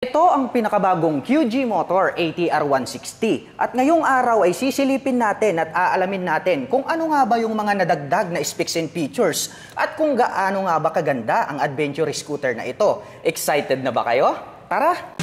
Ito ang pinakabagong QG Motor ATR 160 at ngayong araw ay sisilipin natin at aalamin natin kung ano nga ba yung mga nadagdag na specs and features at kung gaano nga ba kaganda ang adventure scooter na ito. Excited na ba kayo? Tara!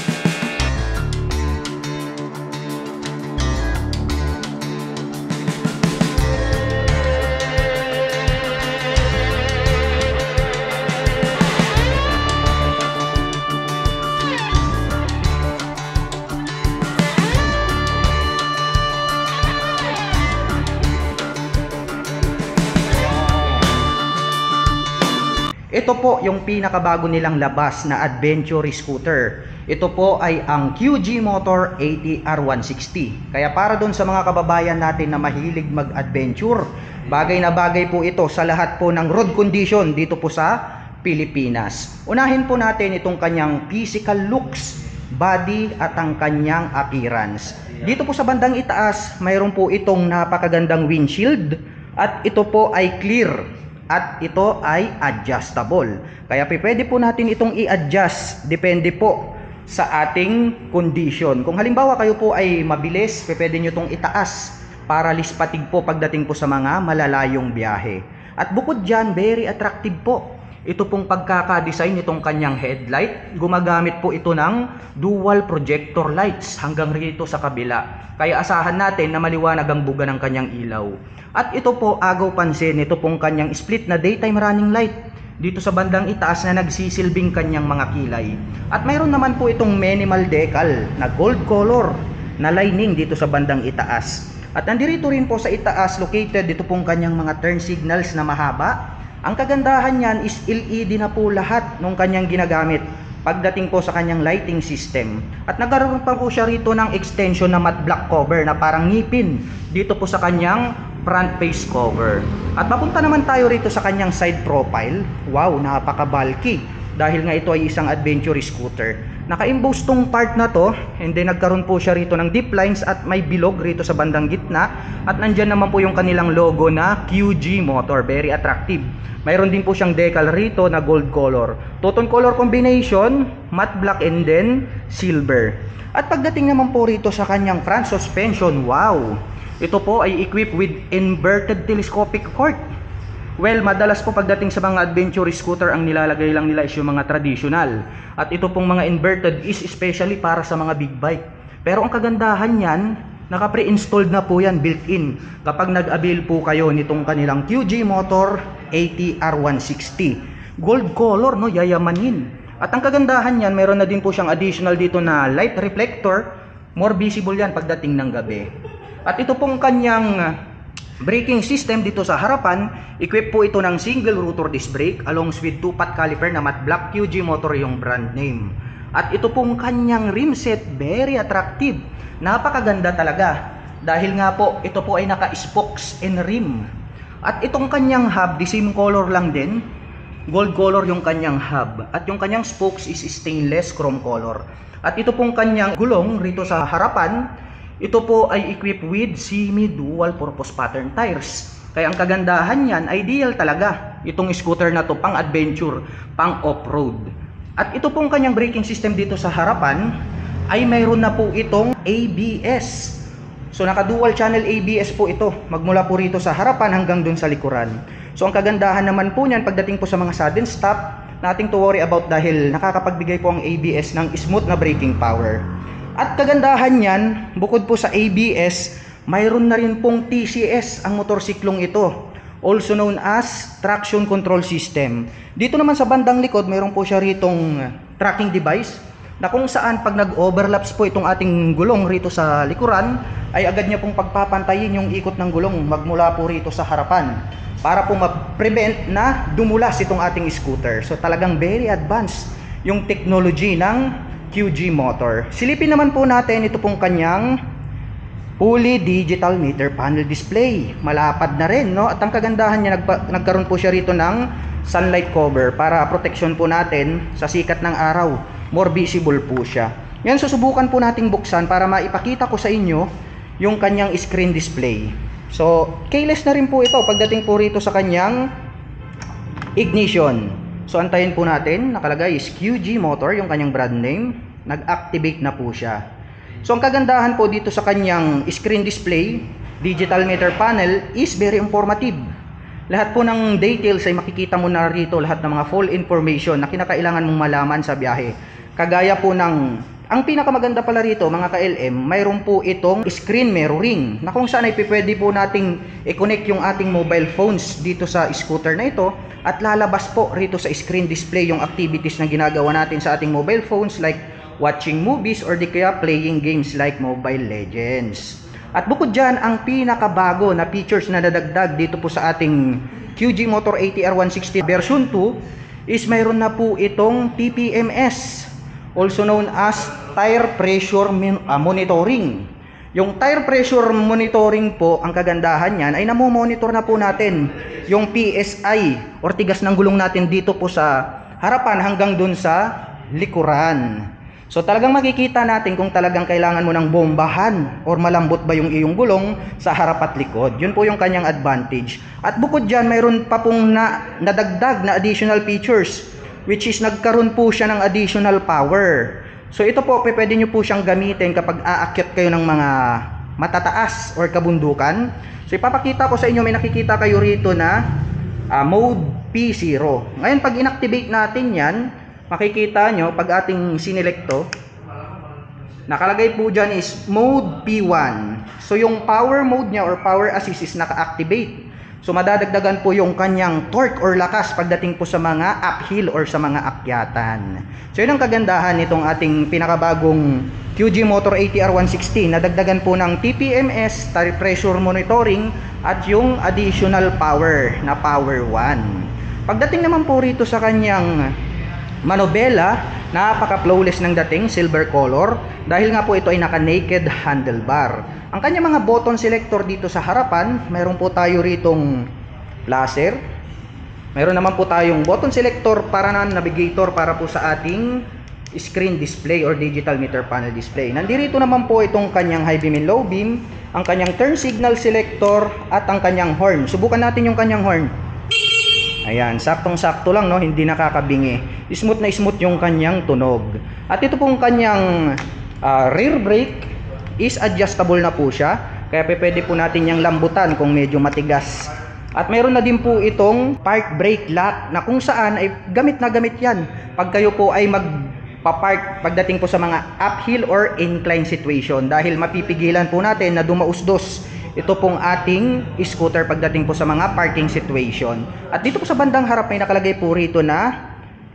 Ito po yung pinakabago nilang labas na adventure scooter. Ito po ay ang QG Motor ATR 160. Kaya para doon sa mga kababayan natin na mahilig mag-adventure, bagay na bagay po ito sa lahat po ng road condition dito po sa Pilipinas. Unahin po natin itong kanyang physical looks, body at ang kanyang appearance. Dito po sa bandang itaas, mayroon po itong napakagandang windshield at ito po ay clear. At ito ay adjustable. Kaya pwede po natin itong i-adjust. Depende po sa ating condition. Kung halimbawa kayo po ay mabilis, pwede nyo itong itaas para lispatig po pagdating po sa mga malalayong biyahe. At bukod dyan, very attractive po. Ito pong pagkakadesign nitong kanyang headlight. Gumagamit po ito ng dual projector lights hanggang rito sa kabila. Kaya asahan natin na maliwanag ang buga ng kanyang ilaw. At ito po, agaw pansin, ito pong kanyang split na daytime running light dito sa bandang itaas na nagsisilbing kanyang mga kilay. At mayroon naman po itong minimal decal na gold color na lining dito sa bandang itaas. At nandito rin po sa itaas, located dito pong kanyang mga turn signals na mahaba. Ang kagandahan niyan is LED na po lahat ng kanyang ginagamit pagdating po sa kanyang lighting system. At nagkaroon pa po siya rito ng extension na matte black cover na parang ngipin dito po sa kanyang front face cover. At papunta naman tayo rito sa kanyang side profile. Wow, napaka-bulky dahil nga ito ay isang adventure scooter. Naka-emboss tong part na to, and then nagkaroon po siya rito ng deep lines at may bilog rito sa bandang gitna. At nandyan naman po yung kanilang logo na QG Motor, very attractive. Mayroon din po siyang decal rito na gold color. Two-tone color combination, matte black and then silver. At pagdating naman po rito sa kanyang front suspension, wow! Ito po ay equipped with inverted telescopic fork. Well, madalas po pagdating sa mga adventure scooter, ang nilalagay lang nila is yung mga traditional. At ito pong mga inverted is especially para sa mga big bike. Pero ang kagandahan niyan, naka-pre-installed na po yan, built-in. Kapag nag-avail po kayo nitong kanilang QG Motor ATR 160. Gold color, no? Yayamanin. At ang kagandahan niyan, meron na din po siyang additional dito na light reflector. More visible yan pagdating ng gabi. At ito pong kanyang braking system dito sa harapan, equipped po ito ng single rotor disc brake along with 2-pot caliper na matte black. QG Motor yung brand name. At ito pong kanyang rim set, very attractive. Napakaganda talaga. Dahil nga po, ito po ay naka-spokes and rim. At itong kanyang hub, the same color lang din. Gold color yung kanyang hub. At yung kanyang spokes is stainless chrome color. At ito pong kanyang gulong rito sa harapan, ito po ay equipped with semi-dual purpose pattern tires. Kaya ang kagandahan niyan, ideal talaga itong scooter na to pang adventure, pang off-road. At ito pong kanyang braking system dito sa harapan ay mayroon na po itong ABS. So naka-dual channel ABS po ito, magmula po rito sa harapan hanggang dun sa likuran. So ang kagandahan naman po niyan pagdating po sa mga sudden stop, nothing to worry about dahil nakakapagbigay po ang ABS ng smooth na braking power. At kagandahan niyan, bukod po sa ABS, mayroon na rin pong TCS ang motorsiklong ito, also known as traction control system. Dito naman sa bandang likod, mayroon po siya ritong tracking device na kung saan pag nag-overlaps po itong ating gulong rito sa likuran, ay agad niya pong pagpapantayin yung ikot ng gulong magmula po rito sa harapan para po ma-prevent na dumulas itong ating scooter. So talagang very advanced yung technology ng QG Motor. Silipin naman po natin ito pong kanyang fully digital meter panel display. Malapad na rin, no? At ang kagandahan niya, nagkaroon po siya rito ng sunlight cover para protection po natin sa sikat ng araw. More visible po siya. Yan, susubukan po nating buksan para maipakita ko sa inyo yung kanyang screen display. So, keyless na rin po ito pagdating po rito sa kanyang ignition. So antayin po natin, nakalagay is QG Motor yung kanyang brand name. nag-activate na po siya. So ang kagandahan po dito sa kanyang screen display, digital meter panel, is very informative. Lahat po ng details ay makikita mo na rito, lahat ng mga full information na kinakailangan mong malaman sa biyahe. Kagaya po ng, ang pinakamaganda pala rito mga ka-LM, mayroon po itong screen mirroring na kung saan ay pwede po nating i-connect yung ating mobile phones dito sa scooter na ito at lalabas po rito sa screen display yung activities na ginagawa natin sa ating mobile phones like watching movies or di kaya playing games like Mobile Legends. At bukod dyan, ang pinakabago na features na nadagdag dito po sa ating QG Motor ATR160 version 2 is mayroon na po itong TPMS, also known as Tire Pressure Monitoring. Yung tire pressure monitoring po, ang kagandahan niyan ay namomonitor na po natin yung PSI or tigas ng gulong natin dito po sa harapan hanggang dun sa likuran. So talagang makikita natin kung talagang kailangan mo ng bombahan or malambot ba yung iyong gulong sa harap at likod. Yun po yung kanyang advantage. At bukod dyan, mayroon pa pong nadagdag na additional features, which is nagkaroon po siya ng additional power. So ito po, pwede nyo po siyang gamitin kapag aakyat kayo ng mga matataas or kabundukan. So ipapakita ko sa inyo, may nakikita kayo rito na mode P0. Ngayon pag inactivate natin yan, makikita nyo pag ating sinelekto, nakalagay po dyan is mode P1. So yung power mode nya or power assist is naka-activate. So madadagdagan po yung kanyang torque or lakas pagdating po sa mga uphill or sa mga akyatan. So yun ang kagandahan nitong ating pinakabagong QG Motor ATR160. Nadagdagan po ng TPMS, tire pressure monitoring, at yung additional power na power 1. Pagdating naman po rito sa kanyang manobela, napaka-flawless ng dating, silver color, dahil nga po ito ay naka-naked handlebar. Ang kanyang mga button selector dito sa harapan, mayroon po tayo ritong laser. Mayroon naman po tayong button selector para na navigator para po sa ating screen display or digital meter panel display. Nandito naman po itong kanyang high beam and low beam, ang kanyang turn signal selector, at ang kanyang horn. Subukan natin yung kanyang horn. Ayan, saktong-sakto lang, no? Hindi nakakabingi. Smooth na smooth yung kanyang tunog. At ito pong kanyang rear brake is adjustable na po siya. Kaya pwede po natin yung lambutan kung medyo matigas. At meron na din po itong park brake lock na kung saan ay gamit na gamit yan pag kayo po ay magpa-park pagdating po sa mga uphill or incline situation. Dahil mapipigilan po natin na dumausdos ito pong ating scooter pagdating po sa mga parking situation. At dito po sa bandang harap may nakalagay po rito na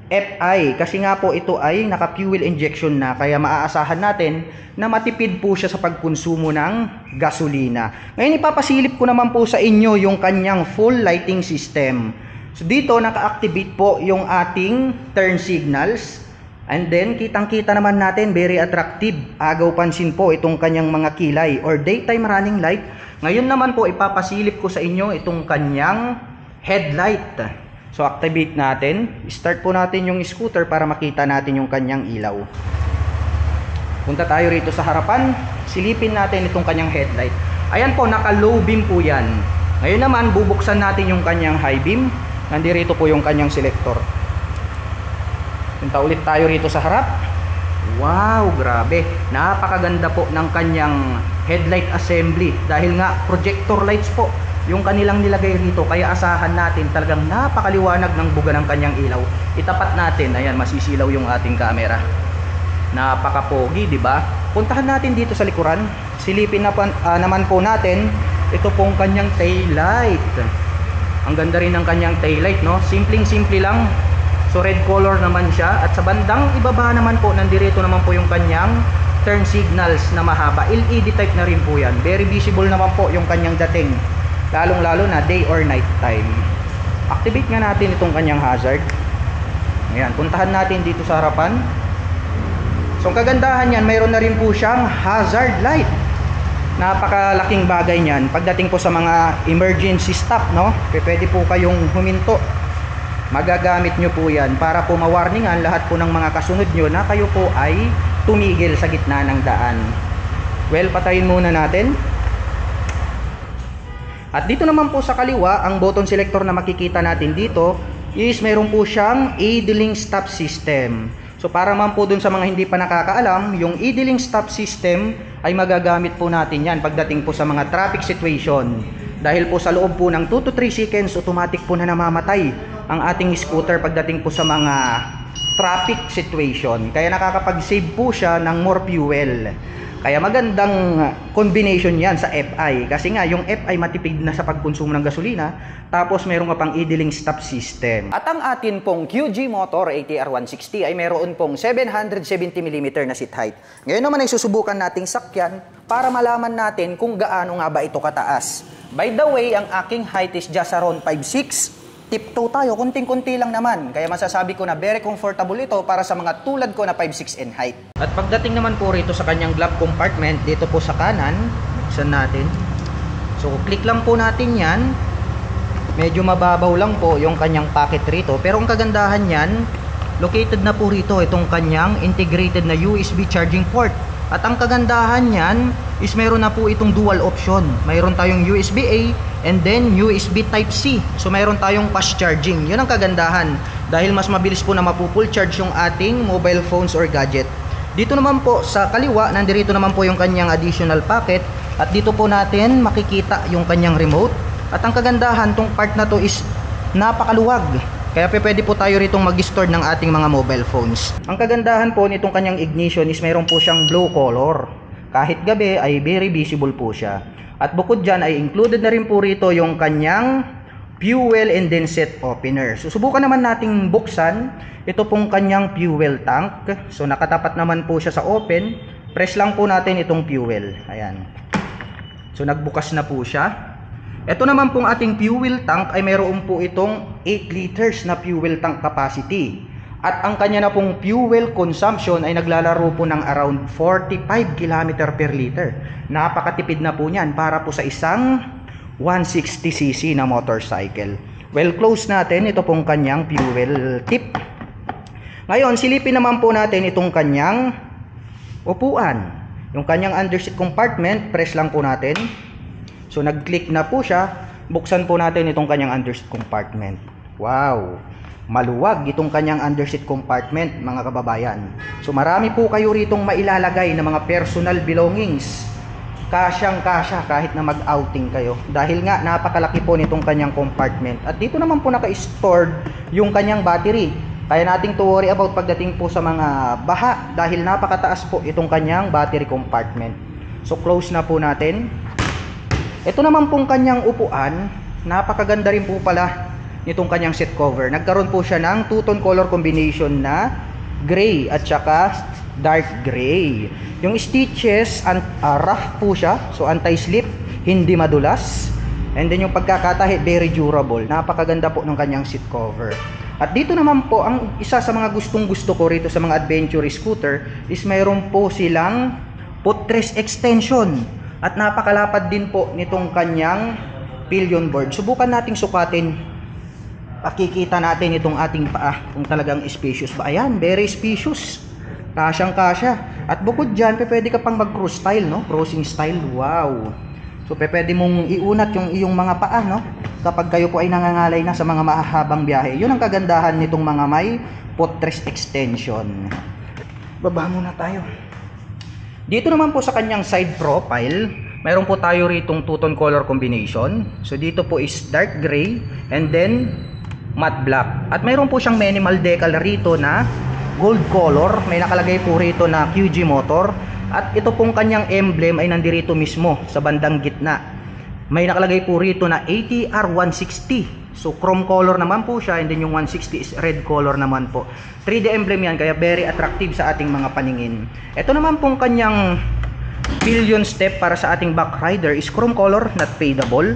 FI, kasi nga po ito ay naka-fuel injection na, kaya maaasahan natin na matipid po siya sa pagkonsumo ng gasolina. Ngayon ipapasilip ko naman po sa inyo yung kanyang full lighting system. So dito naka-activate po yung ating turn signals. And then, kitang-kita naman natin, very attractive. Agaw pansin po itong kanyang mga kilay or daytime running light. Ngayon naman po, ipapasilip ko sa inyo itong kanyang headlight. So, activate natin. Start po natin yung scooter para makita natin yung kanyang ilaw. Punta tayo rito sa harapan. Silipin natin itong kanyang headlight. Ayan po, naka-low beam po yan. Ngayon naman, bubuksan natin yung kanyang high beam. Nandito po yung kanyang selector. Punta ulit tayo rito sa harap. Wow, grabe. Napakaganda po ng kanyang headlight assembly. Dahil nga projector lights po yung kanilang nilagay rito. Kaya asahan natin talagang napakaliwanag ng buga ng kanyang ilaw. Itapat natin. Ayan, masisilaw yung ating camera. Napakapogi, di ba? Puntahan natin dito sa likuran. Silipin naman po natin ito pong kanyang tail light. Ang ganda rin ng kanyang tail light, no? Simpleng-simple lang. So red color naman siya, at sa bandang ibaba naman po, nandirito naman po yung kanyang turn signals na mahaba. LED type na rin po yan. Very visible naman po yung kanyang dating, lalong-lalo na day or night time. Activate nga natin itong kanyang hazard. Ayan, puntahan natin dito sa harapan. So ang kagandahan yan, mayroon na rin po siyang hazard light. Napakalaking bagay niyan pagdating po sa mga emergency stop, no? Pwede po kayong huminto. Magagamit nyo po yan para po mawarningan lahat po ng mga kasunod nyo na kayo po ay tumigil sa gitna ng daan. Well, patayin muna natin. At dito naman po sa kaliwa, ang button selector na makikita natin dito is meron po siyang idling stop system. So para man po dun sa mga hindi pa nakakaalam, yung idling stop system ay magagamit po natin yan pagdating po sa mga traffic situation. Dahil po sa loob po ng 2 to 3 seconds, automatic po na namamatay ang ating scooter pagdating po sa mga traffic situation. Kaya nakakapag-save po siya ng more fuel. Kaya magandang combination yan sa FI. Kasi nga yung FI matipid na sa pagkonsumo ng gasolina, tapos meron ka pang idling stop system. At ang atin pong QG Motor ATR160 ay meron pong 770mm na seat height. Ngayon naman ay susubukan nating sakyan para malaman natin kung gaano nga ba ito kataas. By the way, ang aking height is just around 5'6". Tiptoe tayo, kunting-kunti lang naman. Kaya masasabi ko na very comfortable ito para sa mga tulad ko na 5'6" in height. At pagdating naman po rito sa kanyang glove compartment, dito po sa kanan, buksan natin. So, click lang po natin yan. Medyo mababaw lang po yung kanyang pocket rito. Pero ang kagandahan yan, located na po rito itong kanyang integrated na USB charging port. At ang kagandahan niyan is meron na po itong dual option. Mayroon tayong USB-A and then USB Type-C. So mayroon tayong fast charging. Yun ang kagandahan. Dahil mas mabilis po na mapupull charge yung ating mobile phones or gadget. Dito naman po sa kaliwa, nandito naman po yung kanyang additional pocket. At dito po natin makikita yung kanyang remote. At ang kagandahan, tong part na to is napakaluwag. Kaya pwede po tayo ritong mag-store ng ating mga mobile phones. Ang kagandahan po nitong kanyang ignition is mayroon po siyang blue color. Kahit gabi ay very visible po siya. At bukod dyan ay included na rin po rito yung kanyang fuel and then set opener. Susubukan naman nating buksan ito pong kanyang fuel tank. So nakatapat naman po siya sa open. Press lang po natin itong fuel. Ayan. So nagbukas na po siya. Ito naman pong ating fuel tank ay mayroon po itong 8 liters na fuel tank capacity. At ang kanya na pong fuel consumption ay naglalaro po ng around 45 km per liter. Napakatipid na po niyan para po sa isang 160cc na motorcycle. Well, close natin ito pong kanyang fuel tip. Ngayon, silipin naman po natin itong kanyang upuan. Yung kanyang underseat compartment, press lang po natin. So nag-click na po siya, buksan po natin itong kanyang underseat compartment. Wow! Maluwag itong kanyang underseat compartment, mga kababayan. So marami po kayo ritong mailalagay na mga personal belongings. Kasyang-kasya kahit na mag-outing kayo. Dahil nga napakalaki po nitong kanyang compartment. At dito naman po naka-stored yung kanyang battery. Kaya nating to worry about pagdating po sa mga baha dahil napakataas po itong kanyang battery compartment. So close na po natin. Ito naman pong kanyang upuan, napakaganda rin po pala nitong kanyang seat cover. Nagkaroon po siya ng two-tone color combination na gray at saka dark gray. Yung stitches, rough po siya, so anti-slip, hindi madulas. And then yung pagkakatahi, very durable. Napakaganda po ng kanyang seat cover. At dito naman po, ang isa sa mga gustong-gusto ko rito sa mga adventure scooter is mayroon po silang footrest extension. At napakalapad din po nitong kanyang pillion board. Subukan nating sukatin. Pakikita natin itong ating paa kung talagang spacious ba. Ayan, very spacious. Kasyang-kasya. At bukod dyan, pwede ka pang mag-cruise style, no? Cruising style. Wow. So pwede mong iunat yung iyong mga paa, no? Kapag kayo po ay nangangalay na sa mga mahahabang biyahe. Yun ang kagandahan nitong mga may footrest extension. Baba muna tayo. Dito naman po sa kanyang side profile, mayroon po tayo ritong two-tone color combination. So dito po is dark gray and then matte black. At mayroon po siyang minimal decal rito na gold color. May nakalagay po rito na QG Motor. At ito pong kanyang emblem ay nandirito mismo sa bandang gitna. May nakalagay po rito na ATR160. So chrome color naman po siya and then yung 160 is red color naman po. 3D emblem yan kaya very attractive sa ating mga paningin. Ito naman pong kanyang pillion step para sa ating back rider is chrome color, not fadable.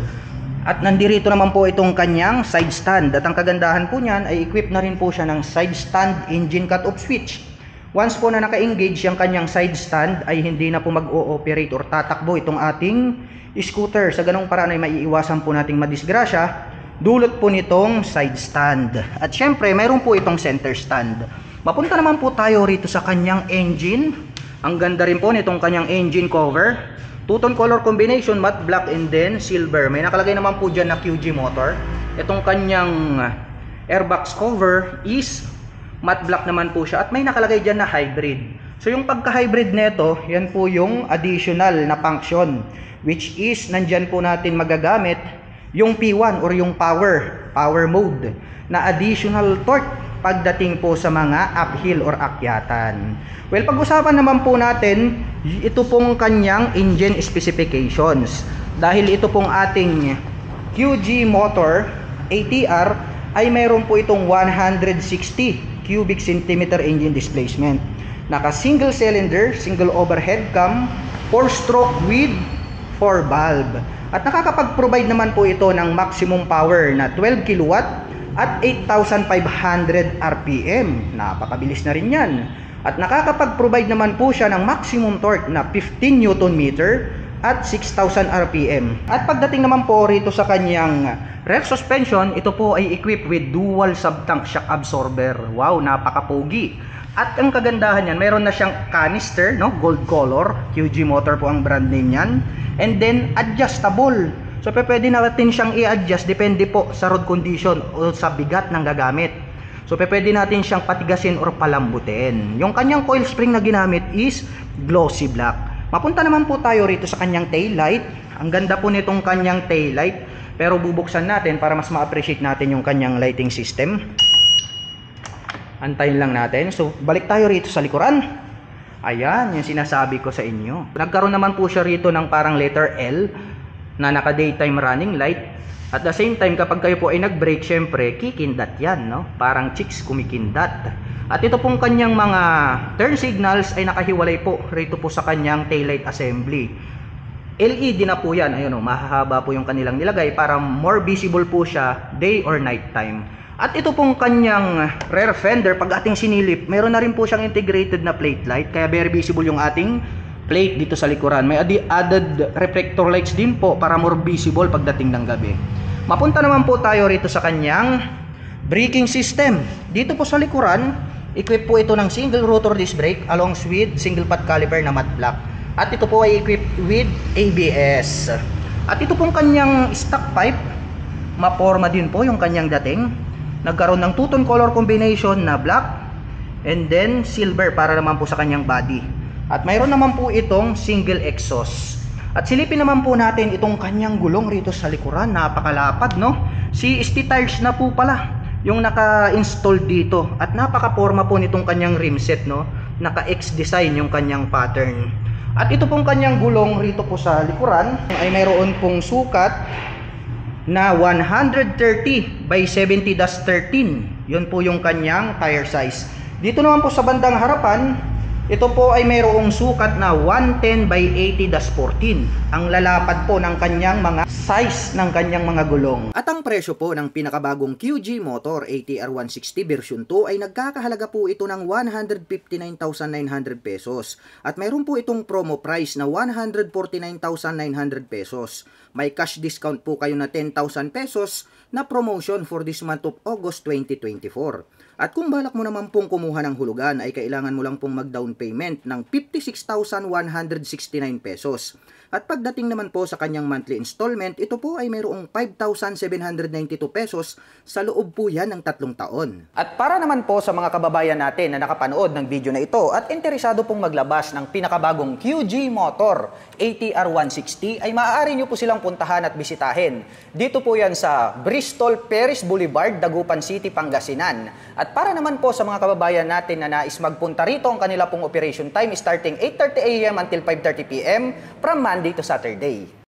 At nandirito naman po itong kanyang side stand. At ang kagandahan po niyan ay equipped na rin po siya ng side stand engine cut-off switch. Once po na naka-engage yung kanyang side stand ay hindi na po mag-o-operate or tatakbo itong ating scooter. Sa ganung paraan ay maiiwasan po nating madisgrasya dulot po nitong side stand. At syempre mayroon po itong center stand. Mapunta naman po tayo rito sa kanyang engine. Ang ganda rin po nitong kanyang engine cover. Two-tone color combination, matte black and then silver. May nakalagay naman po dyan na QG Motor. Itong kanyang airbox cover is Matte black naman po siya at may nakalagay dyan na hybrid. So yung pagka-hybrid nito, yan po yung additional na function, which is nandyan po natin magagamit yung P1 or yung power mode na additional torque pagdating po sa mga uphill or akyatan. Well, pag-usapan naman po natin ito pong kanyang engine specifications. Dahil ito pong ating QG motor ATR ay mayroon po itong 160 cubic centimeter engine displacement. Naka single cylinder, single overhead cam, 4-stroke with 4 valve. At nakakapag-provide naman po ito ng maximum power na 12 kilowatt at 8,500 RPM. Napakabilis na rin yan. At nakakapag-provide naman po siya ng maximum torque na 15 Newton meter at 6,000 RPM. At pagdating naman po rito sa kanyang rear suspension, ito po ay equipped with dual sub-tank shock absorber. Wow, napakapogi. At ang kagandahan niyan, mayroon na siyang canister, no? Gold color. QG Motor po ang brand name niyan. And then adjustable. So pwede natin siyang i-adjust depende po sa road condition o sa bigat ng gagamit. So pwede natin siyang patigasin or palambutin. Yung kanyang coil spring na ginamit is glossy black. Mapunta naman po tayo rito sa kanyang tail light. Ang ganda po nitong kanyang tail light. Pero bubuksan natin para mas ma-appreciate natin yung kanyang lighting system. Antayin lang natin. So balik tayo rito sa likuran. Ayan, yung sinasabi ko sa inyo. Nagkaroon naman po siya rito ng parang letter L na naka daytime running light. At the same time, kapag kayo po ay nag-brake, syempre, kikindat yan, no? Parang chicks kumikindat. At ito pong kanyang mga turn signals ay nakahiwalay po rito po sa kanyang taillight assembly. LED na po yan. Ayun, mahahaba po yung kanilang nilagay para more visible po siya day or night time. At ito pong kanyang rear fender, pag ating sinilip, meron na rin po siyang integrated na plate light. Kaya very visible yung ating plate dito sa likuran. May added reflector lights din po para more visible pagdating ng gabi. Mapunta naman po tayo rito sa kanyang braking system. Dito po sa likuran, equipped po ito ng single rotor disc brake along with single pot caliper na matte black. At ito po ay equipped with ABS. At ito pong kanyang stock pipe, maporma din po yung kanyang dating. Nagkaroon ng two-tone color combination na black and then silver para naman po sa kanyang body. At mayroon naman po itong single exhaust. At silipin naman po natin itong kanyang gulong rito sa likuran. Napakalapad, no? CST tires na po pala yung naka-install dito. At napaka-forma po nitong kanyang rim set, no? Naka-X design yung kanyang pattern. At ito pong kanyang gulong rito po sa likuran ay mayroon pong sukat na 130 by 70-13. Yun po yung kanyang tire size. Dito naman po sa bandang harapan, ito po ay mayroong sukat na 110 by 80-14. Ang lalapad po ng kanyang mga size ng kanyang mga gulong. At ang presyo po ng pinakabagong QG Motor ATR 160 version 2 ay nagkakahalaga po ito ng 159,900 pesos. At mayroon po itong promo price na 149,900 pesos. May cash discount po kayo na 10,000 pesos na promotion for this month of August 2024. At kung balak mo naman pong kumuha ng hulugan ay kailangan mo lang pong mag-down payment ng 56,169 pesos. At pagdating naman po sa kanyang monthly installment, ito po ay mayroong 5,792 pesos sa loob po yan ng 3 taon. At para naman po sa mga kababayan natin na nakapanood ng video na ito at interesado pong maglabas ng pinakabagong QG Motor ATR 160 ay maaari nyo po silang puntahan at bisitahin. Dito po yan sa Bristol Perris Boulevard, Dagupan City, Pangasinan. At para naman po sa mga kababayan natin na nais magpunta rito, ang kanila pong operation time is starting 8:30 AM until 5:30 PM from Monday to Saturday.